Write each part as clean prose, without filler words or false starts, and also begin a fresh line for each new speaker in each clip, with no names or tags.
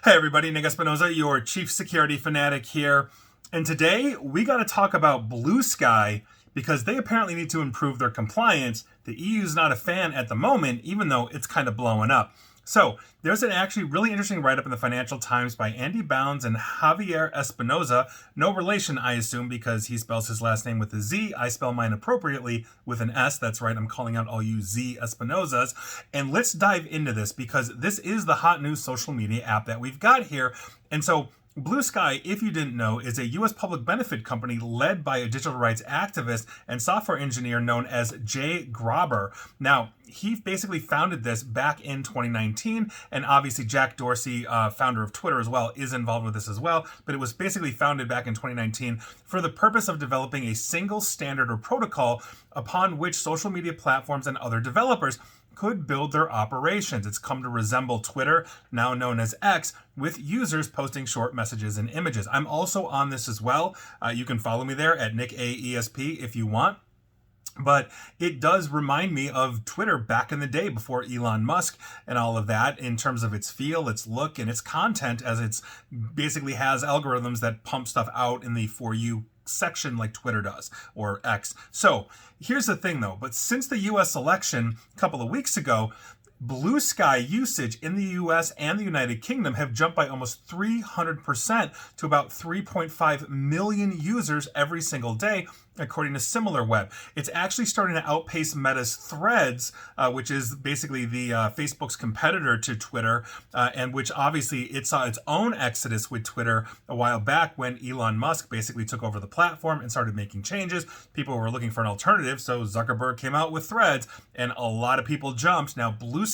Hey everybody, Nick Espinoza, your chief security fanatic here. And today we got to talk about Bluesky because they apparently need to improve their compliance. The EU's not a fan at the moment, even though it's kind of blowing up. So there's an actually really interesting write-up in the Financial Times by Andy Bounds and Javier Espinoza. No relation, I assume, because he spells his last name with a Z. I spell mine appropriately with an S. That's right, I'm calling out all you Z Espinozas. And let's dive into this because this is the hot new social media app that we've got here. And so Bluesky, if you didn't know, is a U.S. public benefit company led by a digital rights activist and software engineer known as Jay Graber. Now, he basically founded this back in 2019, and obviously Jack Dorsey, founder of Twitter as well, is involved with this as well, but it was basically founded back in 2019 for the purpose of developing a single standard or protocol upon which social media platforms and other developers could build their operations. It's come to resemble Twitter, now known as X, with users posting short messages and images. I'm also on this as well. You can follow me there at NickAESP if you want. But it does remind me of Twitter back in the day before Elon Musk and all of that in terms of its feel, its look, and its content, as it's basically has algorithms that pump stuff out in the For You section like Twitter does, or X. So here's the thing though, but since the US election a couple of weeks ago, Bluesky usage in the US and the United Kingdom have jumped by almost 300% to about 3.5 million users every single day, according to SimilarWeb. It's actually starting to outpace Meta's Threads, which is basically the Facebook's competitor to Twitter, and which obviously it saw its own exodus with Twitter a while back when Elon Musk basically took over the platform and started making changes. People were looking for an alternative, so Zuckerberg came out with Threads, and a lot of people jumped. Now Bluesky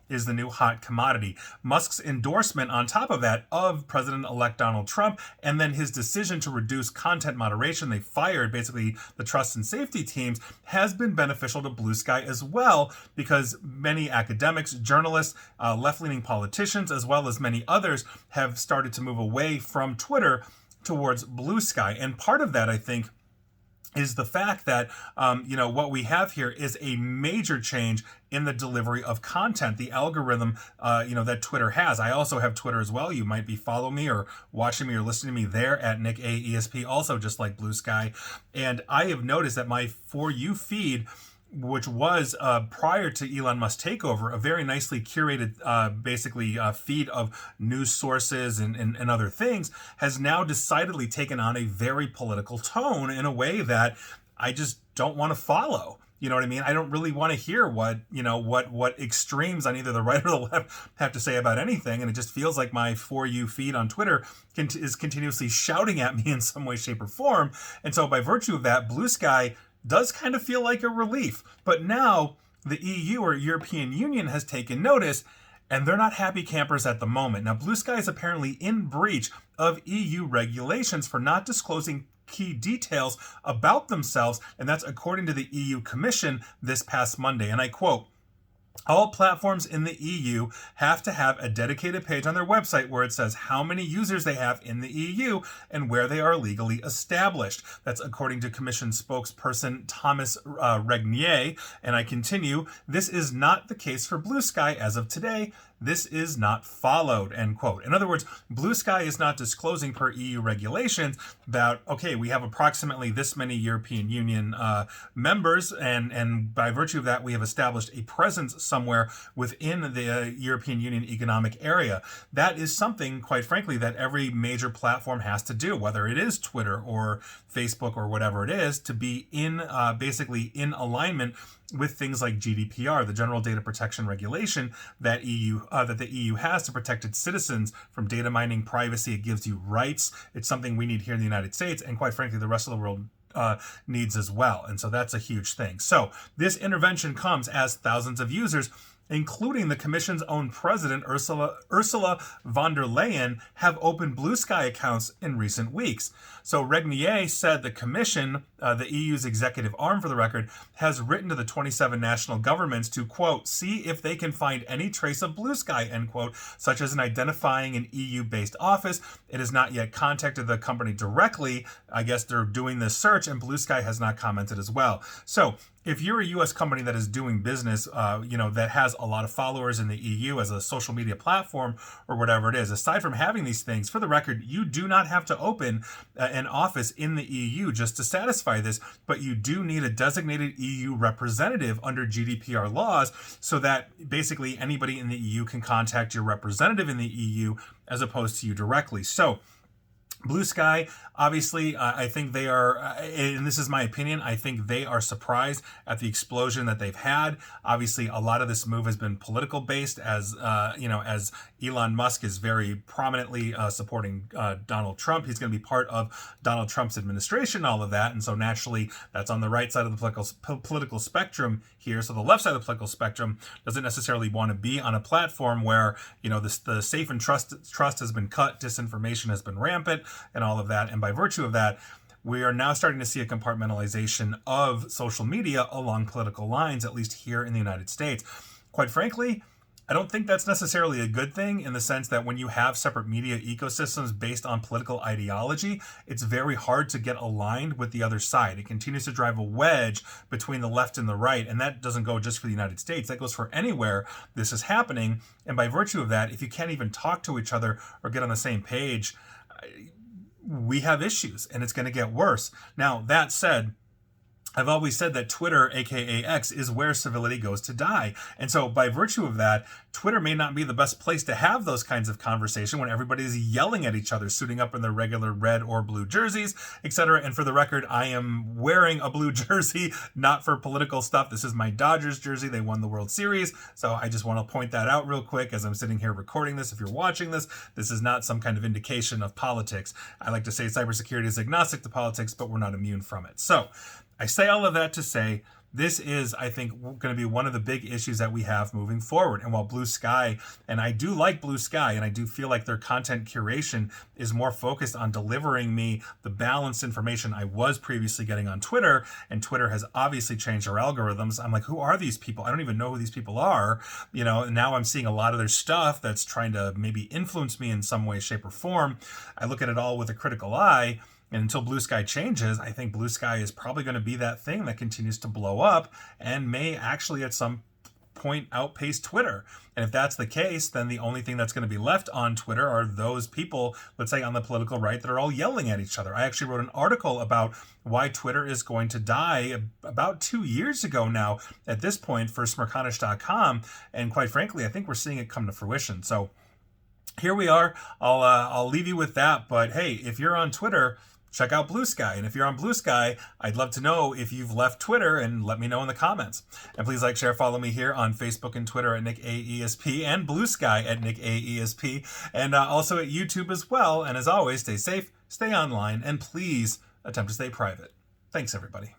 is the new hot commodity. Musk's endorsement on top of that of President-elect Donald Trump, and then his decision to reduce content moderation, they fired basically the trust and safety teams, has been beneficial to Bluesky as well, because many academics, journalists, left-leaning politicians, as well as many others have started to move away from Twitter towards Bluesky. And part of that, I think, is the fact that, what we have here is a major change in the delivery of content, the algorithm, that Twitter has. I also have Twitter as well. You might be following me or watching me or listening to me there at NickAESP, also just like Bluesky. And I have noticed that my For You feed, which was prior to Elon Musk's takeover, a very nicely curated feed of news sources and other things, has now decidedly taken on a very political tone in a way that I just don't want to follow. You know what I mean? I don't really want to hear what extremes on either the right or the left have to say about anything. And it just feels like my For You feed on Twitter is continuously shouting at me in some way, shape, or form. And so by virtue of that, Bluesky does kind of feel like a relief. But now the EU or European Union has taken notice, and they're not happy campers at the moment. Now, Bluesky is apparently in breach of EU regulations for not disclosing key details about themselves, and that's according to the EU Commission this past Monday. And I quote, "All platforms in the EU have to have a dedicated page on their website where it says how many users they have in the EU and where they are legally established." That's according to Commission spokesperson Thomas Regnier. And I continue, "This is not the case for Bluesky as of today. This is not followed," end quote. In other words, Bluesky is not disclosing per EU regulations about, okay, we have approximately this many European Union members, and by virtue of that, we have established a presence somewhere within the European Union economic area. That is something, quite frankly, that every major platform has to do, whether it is Twitter or Facebook or whatever it is, to be in basically in alignment with things like GDPR, the General Data Protection Regulation that the EU has to protect its citizens from data mining, privacy. It gives you rights. It's something we need here in the United States, and quite frankly, the rest of the world needs as well. And so that's a huge thing. So this intervention comes as thousands of users, including the Commission's own president, Ursula von der Leyen, have opened Bluesky accounts in recent weeks. So Regnier said the Commission, the EU's executive arm for the record, has written to the 27 national governments to, quote, "see if they can find any trace of Bluesky," end quote, such as in identifying an EU-based office. It has not yet contacted the company directly. I guess they're doing this search, and Bluesky has not commented as well. So if you're a U.S. company that is doing business, that has a lot of followers in the EU as a social media platform or whatever it is, aside from having these things, for the record, you do not have to open an office in the EU just to satisfy this, but you do need a designated EU representative under GDPR laws so that basically anybody in the EU can contact your representative in the EU as opposed to you directly. So, Bluesky, obviously, I think they are, and this is my opinion, I think they are surprised at the explosion that they've had. Obviously, a lot of this move has been political based, as as Elon Musk is very prominently supporting Donald Trump. He's going to be part of Donald Trump's administration, all of that, and so naturally, that's on the right side of the political spectrum here. So the left side of the political spectrum doesn't necessarily want to be on a platform where the safe and trust has been cut, disinformation has been rampant, and all of that. And by virtue of that, we are now starting to see a compartmentalization of social media along political lines, at least here in the United States. Quite frankly, I don't think that's necessarily a good thing, in the sense that when you have separate media ecosystems based on political ideology, it's very hard to get aligned with the other side. It continues to drive a wedge between the left and the right, and that doesn't go just for the United States. That goes for anywhere this is happening. And by virtue of that, if you can't even talk to each other or get on the same page, we have issues, and it's going to get worse. Now, that said, I've always said that Twitter, aka X, is where civility goes to die. And so by virtue of that, Twitter may not be the best place to have those kinds of conversation when everybody's yelling at each other, suiting up in their regular red or blue jerseys, etc. And for the record, I am wearing a blue jersey, not for political stuff. This is my Dodgers jersey. They won the World Series. So I just want to point that out real quick as I'm sitting here recording this. If you're watching this, this is not some kind of indication of politics. I like to say cybersecurity is agnostic to politics, but we're not immune from it. So I say all of that to say this is, I think, going to be one of the big issues that we have moving forward. And while Bluesky, and I do like Bluesky, and I do feel like their content curation is more focused on delivering me the balanced information I was previously getting on Twitter, and Twitter has obviously changed their algorithms. I'm like, who are these people? I don't even know who these people are. And now I'm seeing a lot of their stuff that's trying to maybe influence me in some way, shape, or form. I look at it all with a critical eye. And until Bluesky changes, I think Bluesky is probably going to be that thing that continues to blow up and may actually at some point outpace Twitter. And if that's the case, then the only thing that's going to be left on Twitter are those people, let's say on the political right, that are all yelling at each other. I actually wrote an article about why Twitter is going to die about 2 years ago now at this point for Smerconish.com. And quite frankly, I think we're seeing it come to fruition. So here we are. I'll leave you with that. But hey, if you're on Twitter, check out Bluesky. And if you're on Bluesky, I'd love to know if you've left Twitter, and let me know in the comments. And please like, share, follow me here on Facebook and Twitter at NickAESP, and Bluesky at NickAESP, and also at YouTube as well. And as always, stay safe, stay online, and please attempt to stay private. Thanks, everybody.